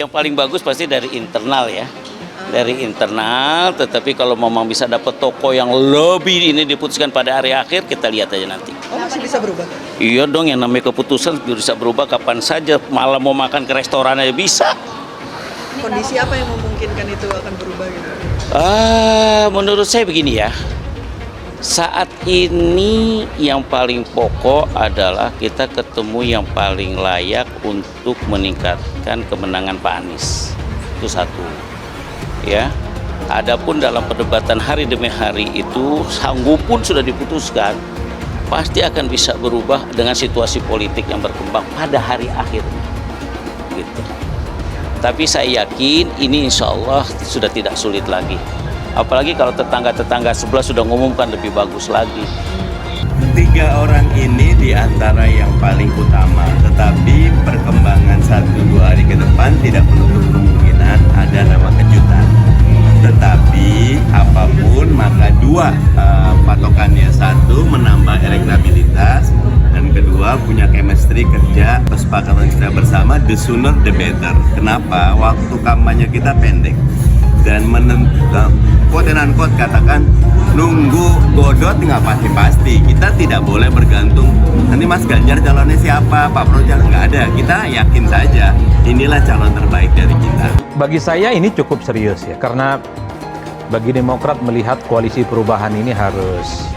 Yang paling bagus pasti dari internal ya. Dari internal, tetapi kalau memang bisa dapat toko yang lebih ini diputuskan pada hari akhir, kita lihat aja nanti. Oh, masih bisa berubah? Iya dong, yang namanya keputusan bisa berubah kapan saja. Malah mau makan ke restoran aja bisa. Kondisi apa yang memungkinkan itu akan berubah gitu? Menurut saya begini ya. Saat ini yang paling pokok adalah kita ketemu yang paling layak untuk meningkatkan kemenangan Pak Anies. Itu satu. Ya. Adapun dalam perdebatan hari demi hari itu sanggup pun sudah diputuskan, pasti akan bisa berubah dengan situasi politik yang berkembang pada hari akhir. Gitu. Tapi saya yakin ini insya Allah sudah tidak sulit lagi. Apalagi kalau tetangga-tetangga sebelah sudah mengumumkan lebih bagus lagi. 3 orang ini diantara yang paling utama, tetapi perkembangan 1-2 hari ke depan tidak menutup kemungkinan ada nama kejutan. Tetapi apapun maka dua patokannya, satu menambah elektabilitas dan kedua punya chemistry kerja, kesepakatan kita bersama, the sooner the better. Kenapa? Waktu kampanye kita pendek dan quote and unquote katakan nunggu godot nggak pasti. Kita tidak boleh bergantung nanti Mas Ganjar calonnya siapa, Pak Prabowo nggak ada. Kita yakin saja inilah calon terbaik dari kita. Bagi saya ini cukup serius ya, karena bagi Demokrat melihat koalisi perubahan ini harus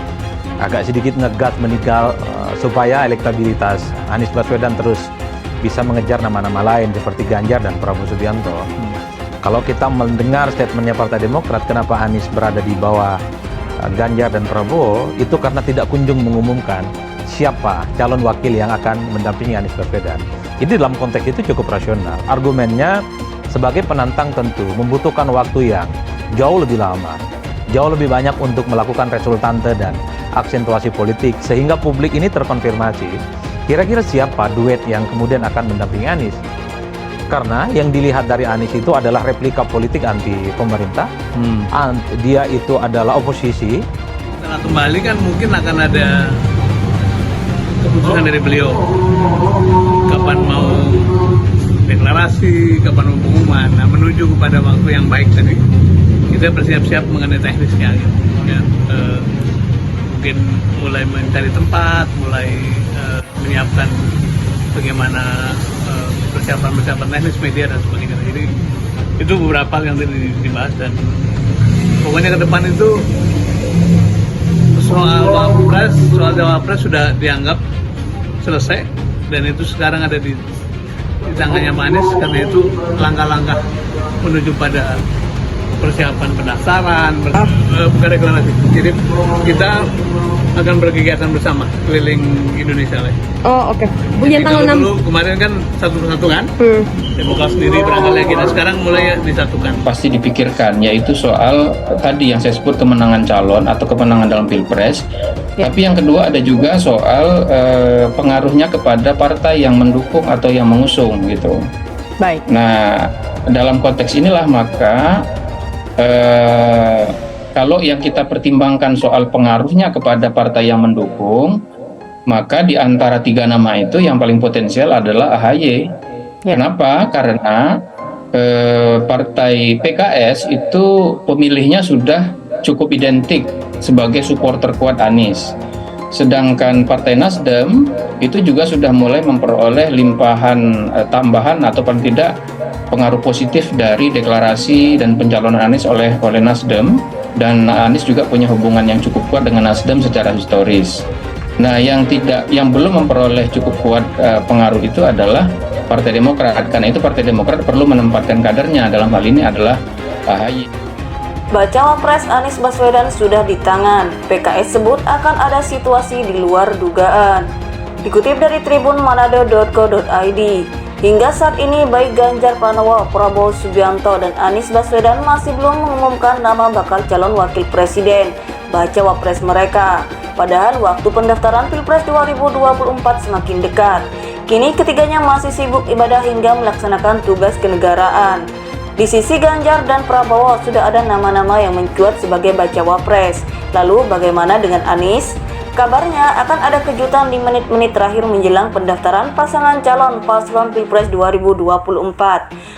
agak sedikit ngegas meninggal supaya elektabilitas Anies Baswedan terus bisa mengejar nama-nama lain seperti Ganjar dan Prabowo Subianto. Kalau kita mendengar statementnya Partai Demokrat, kenapa Anies berada di bawah Ganjar dan Prabowo, itu karena tidak kunjung mengumumkan siapa calon wakil yang akan mendampingi Anies Baswedan. Ini dalam konteks itu cukup rasional. Argumennya sebagai penantang tentu membutuhkan waktu yang jauh lebih lama, jauh lebih banyak untuk melakukan resultante dan aksentuasi politik, sehingga publik ini terkonfirmasi kira-kira siapa duet yang kemudian akan mendampingi Anies. Karena yang dilihat dari Anies itu adalah replika politik anti pemerintah, dia itu adalah oposisi. Setelah kembali kan mungkin akan ada keputusan dari beliau, kapan mau deklarasi, kapan mau pengumuman. Nah, menuju kepada waktu yang baik tadi, kita bersiap-siap mengenai teknisnya gitu. Ya, mungkin mulai mencari tempat, mulai menyiapkan bagaimana persiapan teknis media dan sebagainya. Jadi itu beberapa yang tadi dibahas, dan pokoknya ke depan itu soal cawapres sudah dianggap selesai, dan itu sekarang ada di tangannya Pak Anies. Karena itu langkah-langkah menuju pada persiapan pendaftaran, bukan deklarasi. Jadi kita akan berkegiatan bersama keliling Indonesia lagi. Oh, oke. Punya tanggal 6. Dulu kemarin kan satu-satu kan, Demokrat sendiri berangkat lagi. Nah, sekarang mulai disatukan. Pasti dipikirkan, yaitu soal tadi yang saya sebut kemenangan calon atau kemenangan dalam pilpres. Ya. Tapi yang kedua ada juga soal pengaruhnya kepada partai yang mendukung atau yang mengusung gitu. Baik. Nah, dalam konteks inilah maka kalau yang kita pertimbangkan soal pengaruhnya kepada partai yang mendukung, maka di antara 3 nama itu yang paling potensial adalah AHY. Ya. Kenapa? Karena partai PKS itu pemilihnya sudah cukup identik sebagai supporter kuat Anies. Sedangkan Partai Nasdem itu juga sudah mulai memperoleh limpahan tambahan atau paling tidak pengaruh positif dari deklarasi dan pencalonan Anies oleh Nasdem, dan Anies juga punya hubungan yang cukup kuat dengan Nasdem secara historis. Nah, yang belum memperoleh cukup kuat pengaruh itu adalah Partai Demokrat. Karena itu Partai Demokrat perlu menempatkan kadernya, dalam hal ini adalah AHY. Bacawa Pres Anies Baswedan sudah di tangan. PKS sebut akan ada situasi di luar dugaan. Dikutip dari Tribun Manado.co.id, hingga saat ini baik Ganjar Pranowo, Prabowo Subianto, dan Anies Baswedan masih belum mengumumkan nama bakal calon wakil presiden bacawa pres mereka. Padahal waktu pendaftaran Pilpres 2024 semakin dekat. Kini ketiganya masih sibuk ibadah hingga melaksanakan tugas kenegaraan. Di sisi Ganjar dan Prabowo sudah ada nama-nama yang mencuat sebagai bacawa pres. Lalu bagaimana dengan Anies? Kabarnya akan ada kejutan di menit-menit terakhir menjelang pendaftaran pasangan calon paslon Pilpres 2024.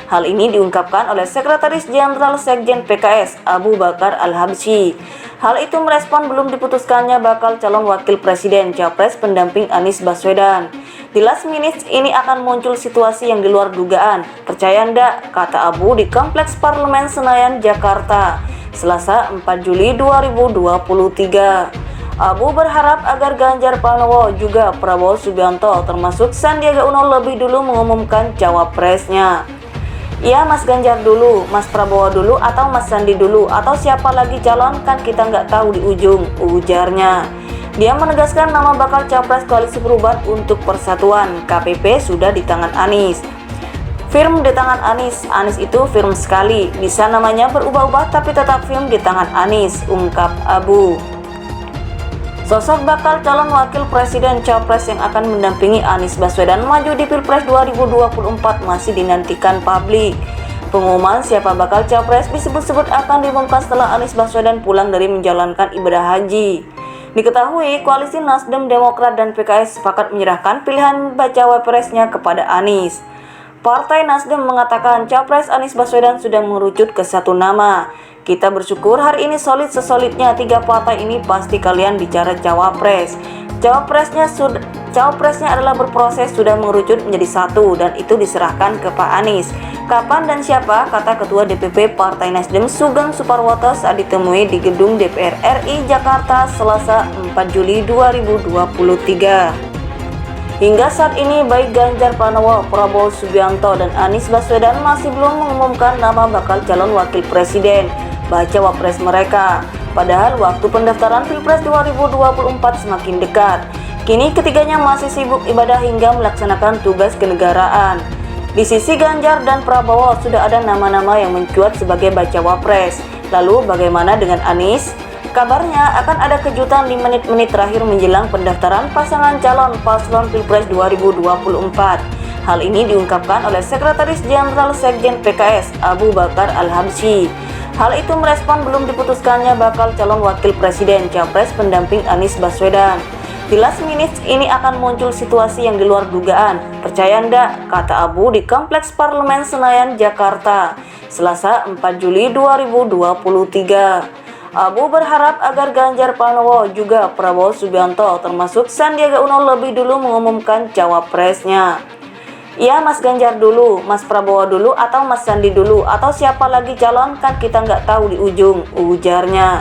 Hal ini diungkapkan oleh Sekretaris Jenderal Sekjen PKS Abu Bakar Al-Habsyi. Hal itu merespon belum diputuskannya bakal calon wakil presiden Capres pendamping Anies Baswedan. Di last minute ini akan muncul situasi yang di luar dugaan. Percaya ndak, kata Abu di Kompleks Parlemen Senayan, Jakarta, Selasa 4 Juli 2023. Abu berharap agar Ganjar Pranowo juga Prabowo Subianto termasuk Sandiaga Uno lebih dulu mengumumkan cawapresnya. Ya Mas Ganjar dulu, Mas Prabowo dulu, atau Mas Sandi dulu, atau siapa lagi calon kan kita nggak tahu di ujung, ujarnya. Dia menegaskan nama bakal capres Koalisi Perubahan untuk Persatuan KPP sudah di tangan Anies. Firm di tangan Anies, Anies itu firm sekali, bisa namanya berubah-ubah tapi tetap firm di tangan Anies, ungkap Abu. Sosok bakal calon wakil presiden Capres yang akan mendampingi Anies Baswedan maju di Pilpres 2024 masih dinantikan publik. Pengumuman siapa bakal Capres disebut-sebut akan diumumkan setelah Anies Baswedan pulang dari menjalankan ibadah haji. Diketahui koalisi Nasdem, Demokrat, dan PKS sepakat menyerahkan pilihan bacawa presnya kepada Anies. Partai Nasdem mengatakan Capres Anies Baswedan sudah mengerucut ke satu nama. Kita bersyukur hari ini solid sesolidnya, tiga partai ini pasti kalian bicara cawapres. Cawapresnya adalah berproses, sudah mengerucut menjadi satu dan itu diserahkan ke Pak Anies. Kapan dan siapa, kata Ketua DPP Partai Nasdem Sugeng Suparwoto saat ditemui di gedung DPR RI Jakarta Selasa 4 Juli 2023. Hingga saat ini baik Ganjar Pranowo, Prabowo Subianto, dan Anies Baswedan masih belum mengumumkan nama bakal calon wakil presiden bacawa pres mereka. Padahal waktu pendaftaran Pilpres 2024 semakin dekat. Kini ketiganya masih sibuk ibadah hingga melaksanakan tugas kenegaraan. Di sisi Ganjar dan Prabowo sudah ada nama-nama yang mencuat sebagai bacawa pres. Lalu bagaimana dengan Anies? Kabarnya akan ada kejutan di menit-menit terakhir menjelang pendaftaran pasangan calon paslon Pilpres 2024. Hal ini diungkapkan oleh Sekretaris Jenderal Sekjen PKS Abu Bakar Al-Habsyi. Hal itu merespon belum diputuskannya bakal calon wakil presiden Capres pendamping Anies Baswedan. Di last minute ini akan muncul situasi yang di luar dugaan. Percaya ndak, kata Abu di Kompleks Parlemen Senayan, Jakarta, Selasa 4 Juli 2023. Abu berharap agar Ganjar Pranowo juga Prabowo Subianto termasuk Sandiaga Uno lebih dulu mengumumkan cawapresnya. Ya Mas Ganjar dulu, Mas Prabowo dulu, atau Mas Sandi dulu, atau siapa lagi calon kan kita nggak tahu di ujung, ujarnya.